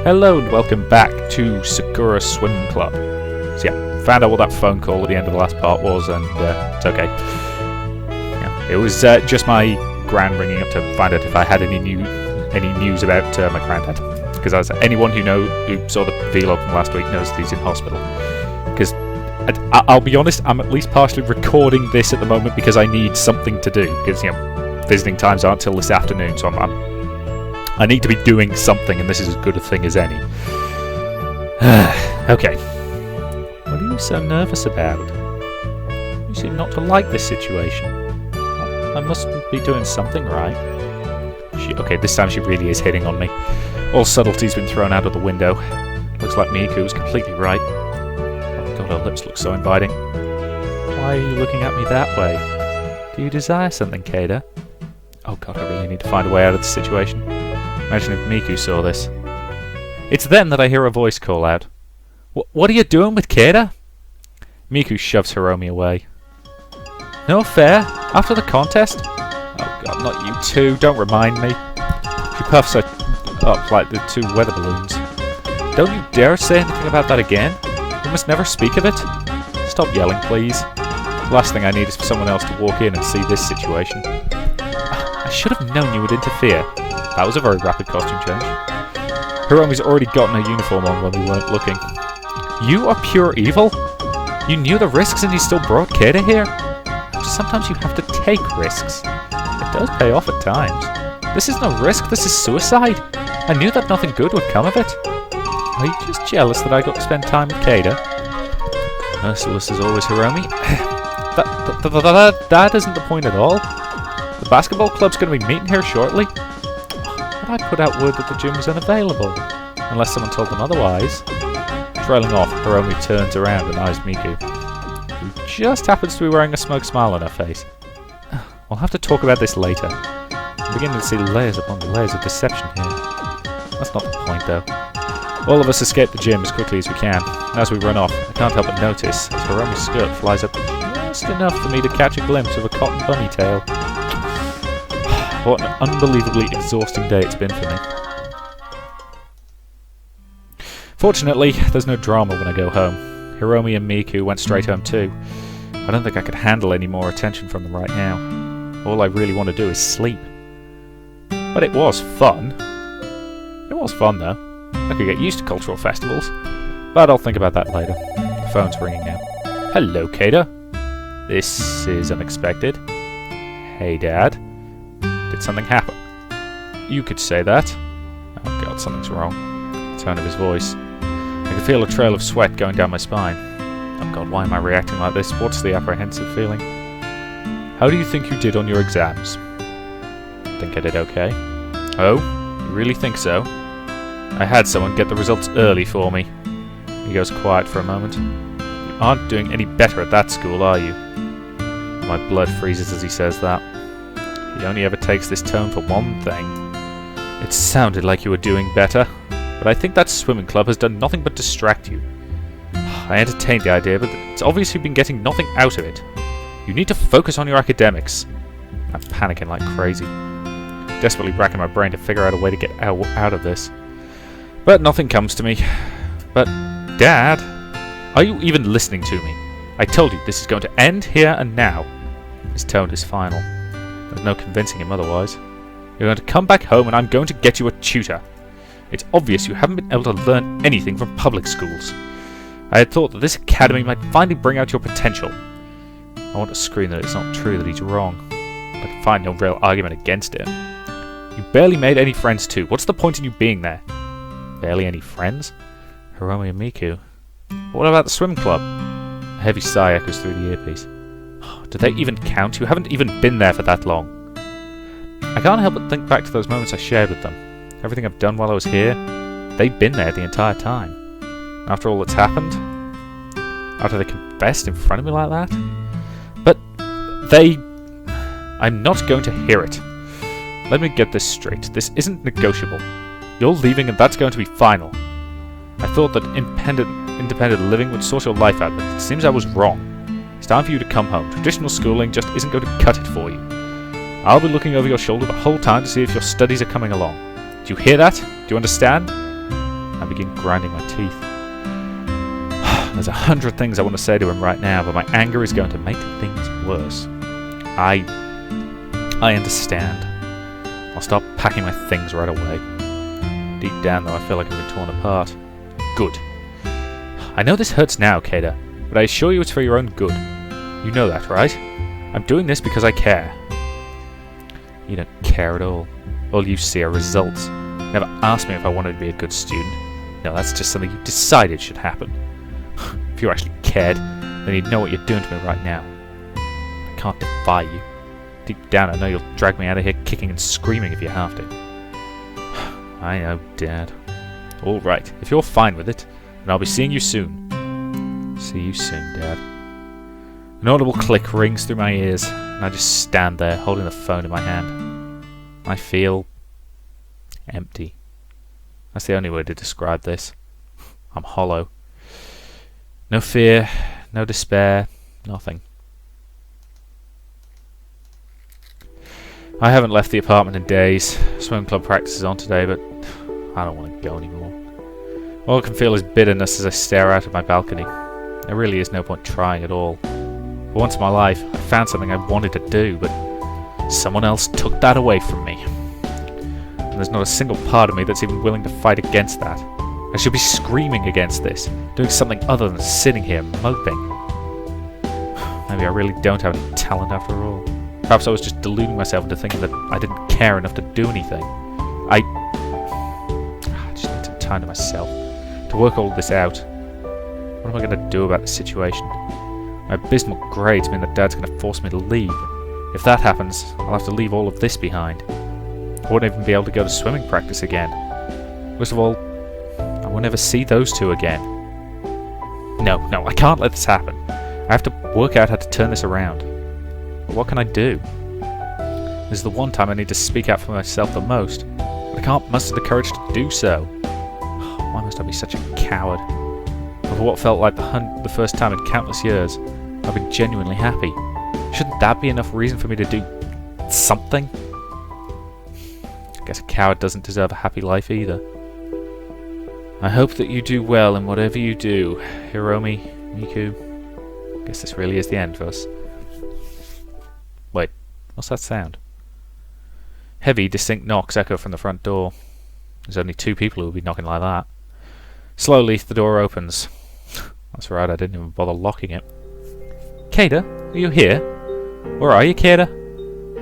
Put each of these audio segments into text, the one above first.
Hello and welcome back to Sakura Swim Club. So yeah, found out what that phone call at the end of the last part was, and it's okay. Yeah, it was just my gran ringing up to find out if I had any news about my granddad. Because as anyone who saw the vlog from last week knows that he's in hospital. Because I'll be honest, I'm at least partially recording this at the moment because I need something to do. Because visiting times aren't till this afternoon, so I need to be doing something, and this is as good a thing as any. Okay. What are you so nervous about? You seem not to like this situation. I must be doing something right. Okay, this time she really is hitting on me. All subtlety's been thrown out of the window. Looks like Miku was completely right. Oh god, her lips look so inviting. Why are you looking at me that way? Do you desire something, Kada? Oh god, I really need to find a way out of this situation. Imagine if Miku saw this. It's then that I hear a voice call out. What are you doing with Kada? Miku shoves Hiromi away. No fair? After the contest? Oh god, not you two, don't remind me. She puffs her up like the two weather balloons. Don't you dare say anything about that again. You must never speak of it. Stop yelling, please. The last thing I need is for someone else to walk in and see this situation. I should have known you would interfere. That was a very rapid costume change. Hiromi's already gotten her uniform on when we weren't looking. You are pure evil? You knew the risks and you still brought Kada here? Sometimes you have to take risks. It does pay off at times. This is no risk, this is suicide. I knew that nothing good would come of it. Are you just jealous that I got to spend time with Kada? Merciless as always, Hiromi. That isn't the point at all. The basketball club's going to be meeting here shortly. But I put out word that the gym was unavailable, unless someone told them otherwise. Trailing off, Hiromi turns around and eyes Miku, who just happens to be wearing a smug smile on her face. We'll have to talk about this later. I'm beginning to see layers upon layers of deception here. That's not the point, though. All of us escape the gym as quickly as we can. As we run off, I can't help but notice as Hiromi's skirt flies up just enough for me to catch a glimpse of a cotton bunny tail. What an unbelievably exhausting day it's been for me. Fortunately, there's no drama when I go home. Hiromi and Miku went straight home too. I don't think I could handle any more attention from them right now. All I really want to do is sleep. But it was fun. It was fun though. I could get used to cultural festivals. But I'll think about that later. The phone's ringing now. Hello, Kada. This is unexpected. Hey, Dad. Did something happen? You could say that. Oh god, something's wrong. The tone of his voice. I can feel a trail of sweat going down my spine. Oh god, why am I reacting like this? What's the apprehensive feeling? How do you think you did on your exams? Think I did okay. Oh? You really think so? I had someone get the results early for me. He goes quiet for a moment. You aren't doing any better at that school, are you? My blood freezes as he says that. He only ever takes this tone for one thing. It sounded like you were doing better, but I think that swimming club has done nothing but distract you. I entertained the idea, but it's obvious you've been getting nothing out of it. You need to focus on your academics. I'm panicking like crazy. Desperately racking my brain to figure out a way to get out of this. But nothing comes to me. But, Dad, are you even listening to me? I told you this is going to end here and now. His tone is final. There's no convincing him otherwise. You're going to come back home and I'm going to get you a tutor. It's obvious you haven't been able to learn anything from public schools. I had thought that this academy might finally bring out your potential. I want to scream that it's not true that he's wrong. But I can find no real argument against it. You barely made any friends too. What's the point in you being there? Barely any friends? Hiromi and Miku. But what about the swim club? A heavy sigh echoes through the earpiece. Do they even count? You haven't even been there for that long. I can't help but think back to those moments I shared with them. Everything I've done while I was here, they've been there the entire time. After all that's happened, after they confessed in front of me like that. But I'm not going to hear it. Let me get this straight. This isn't negotiable. You're leaving and that's going to be final. I thought that independent living would sort your life out, but it seems I was wrong. It's time for you to come home. Traditional schooling just isn't going to cut it for you. I'll be looking over your shoulder the whole time to see if your studies are coming along. Do you hear that? Do you understand? I begin grinding my teeth. There's 100 things I want to say to him right now, but my anger is going to make things worse. I understand. I'll start packing my things right away. Deep down, though, I feel like I've been torn apart. Good. I know this hurts now, Kada, but I assure you it's for your own good. You know that, right? I'm doing this because I care. You don't care at all. All you see are results. You never asked me if I wanted to be a good student. No, that's just something you decided should happen. If you actually cared, then you'd know what you're doing to me right now. I can't defy you. Deep down, I know you'll drag me out of here kicking and screaming if you have to. I know, Dad. All right, if you're fine with it, then I'll be seeing you soon. See you soon, Dad. An audible click rings through my ears, and I just stand there, holding the phone in my hand. I feel empty. That's the only way to describe this. I'm hollow. No fear, no despair, nothing. I haven't left the apartment in days. Swim club practice is on today, but I don't want to go anymore. All I can feel is bitterness as I stare out of my balcony. There really is no point trying at all. For once in my life, I found something I wanted to do, but someone else took that away from me. And there's not a single part of me that's even willing to fight against that. I should be screaming against this, doing something other than sitting here moping. Maybe I really don't have any talent after all. Perhaps I was just deluding myself into thinking that I didn't care enough to do anything. I just need some time to myself, to work all this out. What am I going to do about this situation? My abysmal grades mean that Dad's going to force me to leave. If that happens, I'll have to leave all of this behind. I won't even be able to go to swimming practice again. Worst of all, I will never see those two again. No, I can't let this happen. I have to work out how to turn this around. But what can I do? This is the one time I need to speak out for myself the most, but I can't muster the courage to do so. Why must I be such a coward? For what felt like the first time in countless years, I've been genuinely happy. Shouldn't that be enough reason for me to do something? I guess a coward doesn't deserve a happy life either. I hope that you do well in whatever you do, Hiromi, Miku. I guess this really is the end for us. Wait, what's that sound? Heavy, distinct knocks echo from the front door. There's only two people who would be knocking like that. Slowly, the door opens. That's right, I didn't even bother locking it. Kada, are you here? Where are you, Kada?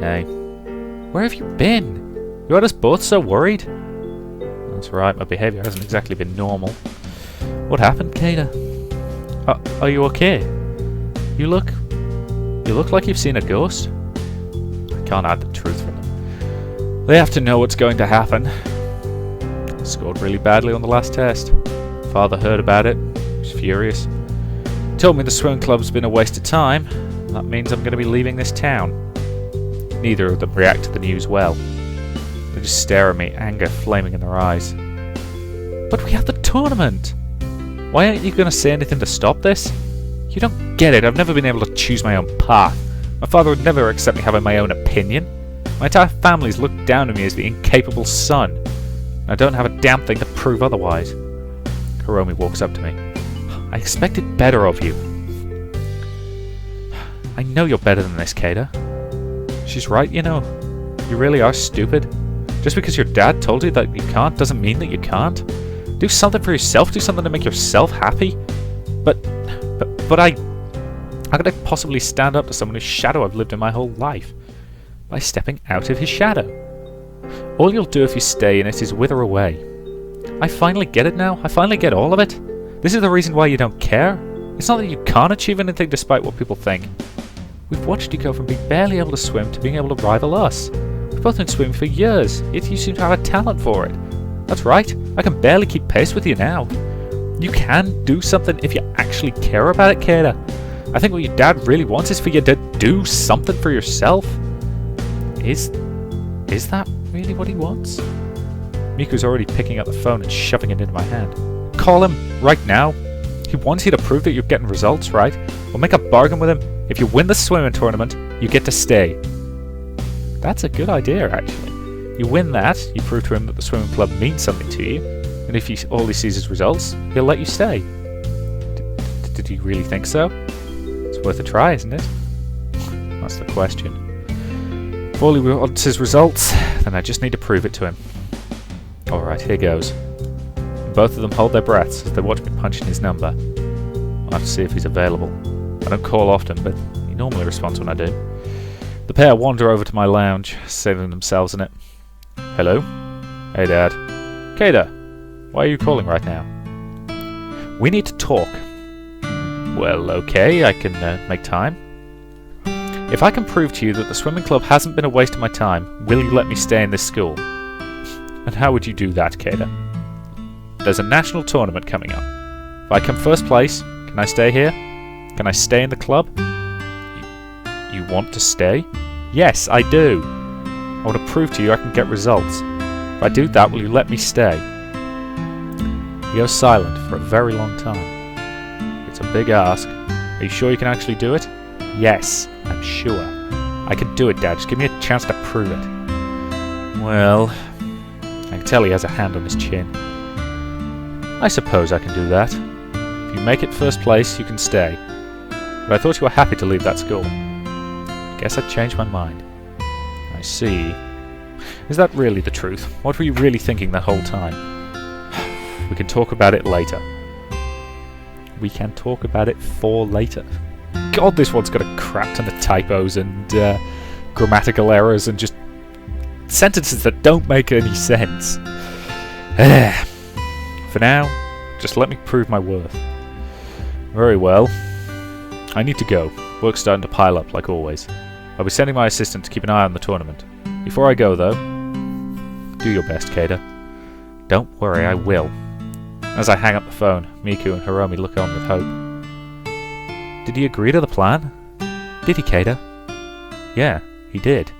Hey. Where have you been? You had us both so worried. That's right, my behaviour hasn't exactly been normal. What happened, Kada? Are you okay? You look like you've seen a ghost. I can't hide the truth from them. They have to know what's going to happen. I scored really badly on the last test. Father heard about it. He was furious. He told me the swim club's been a waste of time. That means I'm going to be leaving this town. Neither of them react to the news well. They just stare at me, anger flaming in their eyes. But we have the tournament! Why aren't you going to say anything to stop this? You don't get it. I've never been able to choose my own path. My father would never accept me having my own opinion. My entire family's looked down on me as the incapable son. I don't have a damn thing to prove otherwise. Hiromi walks up to me. I expected better of you. I know you're better than this, Kada. She's right, you know. You really are stupid. Just because your dad told you that you can't doesn't mean that you can't. Do something for yourself. Do something to make yourself happy. But how could I possibly stand up to someone whose shadow I've lived in my whole life? By stepping out of his shadow. All you'll do if you stay in it is wither away. I finally get it now. I finally get all of it. This is the reason why you don't care. It's not that you can't achieve anything despite what people think. We've watched you go from being barely able to swim to being able to rival us. We've both been swimming for years, yet you seem to have a talent for it. That's right. I can barely keep pace with you now. You can do something if you actually care about it, Kada. I think what your dad really wants is for you to do something for yourself. Is that really what he wants? Miku's already picking up the phone and shoving it into my hand. Call him right now. He wants you to prove that you're getting results, right? We'll make a bargain with him. If you win the swimming tournament, you get to stay. That's a good idea, actually. You win that, you prove to him that the swimming club means something to you, and And if all he sees is results, he'll let you stay. Did you really think so? It's worth a try, isn't it? That's the question. If all he wants is results, then I just need to prove it to him. Alright, here goes. Both of them hold their breaths as they watch me punch in his number. I'll have to see if he's available. I don't call often, but he normally responds when I do. The pair wander over to my lounge, settling themselves in it. Hello? Hey, Dad. Kada, why are you calling right now? We need to talk. Well, okay, I can make time. If I can prove to you that the swimming club hasn't been a waste of my time, will you let me stay in this school? And how would you do that, Kada? There's a national tournament coming up. If I come first place, can I stay here? Can I stay in the club? You want to stay? Yes, I do. I want to prove to you I can get results. If I do that, will you let me stay? He goes silent for a very long time. It's a big ask. Are you sure you can actually do it? Yes, I'm sure. I can do it, Dad. Just give me a chance to prove it. Well, I can tell he has a hand on his chin. I suppose I can do that. If you make it first place, you can stay. But I thought you were happy to leave that school. Guess I changed my mind. I see. Is that really the truth? What were you really thinking the whole time? We can talk about it later. We can talk about it for later. God, this one's got a crap ton of typos and grammatical errors and just sentences that don't make any sense. For now, just let me prove my worth. Very well. I need to go. Work's starting to pile up, like always. I'll be sending my assistant to keep an eye on the tournament. Before I go, though, do your best, Kada. Don't worry, I will. As I hang up the phone, Miku and Hiromi look on with hope. Did he agree to the plan? Did he, Kada? Yeah, he did.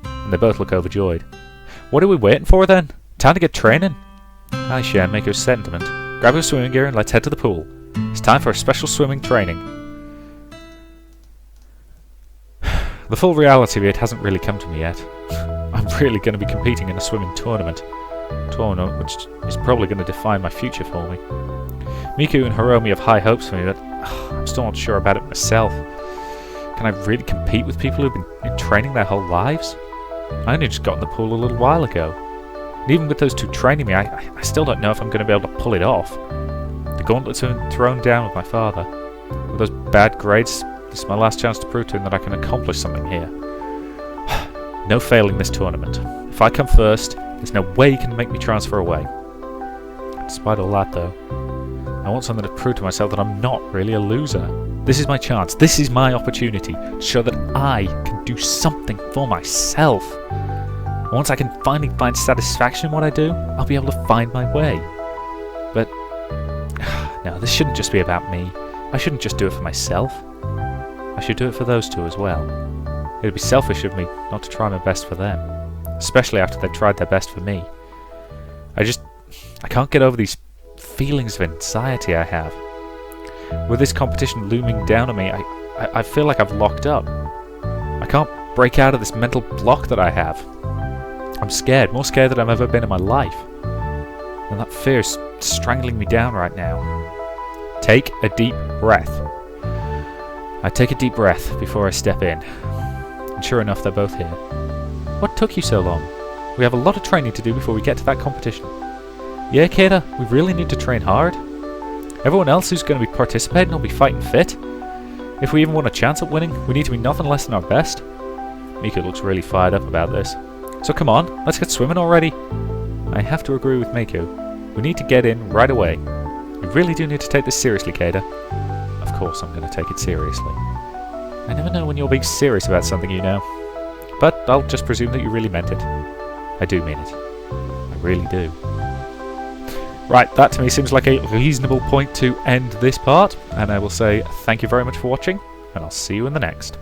And they both look overjoyed. What are we waiting for, then? Time to get training. I share Miku's sentiment. Grab your swimming gear and let's head to the pool. It's time for a special swimming training. The full reality of it hasn't really come to me yet. I'm really going to be competing in a swimming tournament. Which is probably going to define my future for me. Miku and Hiromi have high hopes for me, but I'm still not sure about it myself. Can I really compete with people who've been training their whole lives? I only just got in the pool a little while ago. And even with those two training me, I still don't know if I'm going to be able to pull it off. The gauntlets have been thrown down with my father. With those bad grades, this is my last chance to prove to him that I can accomplish something here. No failing this tournament. If I come first, there's no way he can make me transfer away. Despite all that, though, I want something to prove to myself that I'm not really a loser. This is my chance. This is my opportunity to show that I can do something for myself. Once I can finally find satisfaction in what I do, I'll be able to find my way. But no, this shouldn't just be about me. I shouldn't just do it for myself. I should do it for those two as well. It would be selfish of me not to try my best for them, especially after they've tried their best for me. I can't get over these feelings of anxiety I have. With this competition looming down on me, I feel like I've locked up. I can't break out of this mental block that I have. I'm scared, more scared than I've ever been in my life. And that fear is strangling me down right now. Take a deep breath. I take a deep breath before I step in. And sure enough, they're both here. What took you so long? We have a lot of training to do before we get to that competition. Yeah, Kada, we really need to train hard. Everyone else who's going to be participating will be fighting fit. If we even want a chance at winning, we need to be nothing less than our best. Miku looks really fired up about this. So come on, let's get swimming already. I have to agree with Miku. We need to get in right away. We really do need to take this seriously, Kada. Of course I'm going to take it seriously. I never know when you're being serious about something, you know. But I'll just presume that you really meant it. I do mean it. I really do. Right, that to me seems like a reasonable point to end this part, and I will say thank you very much for watching, and I'll see you in the next.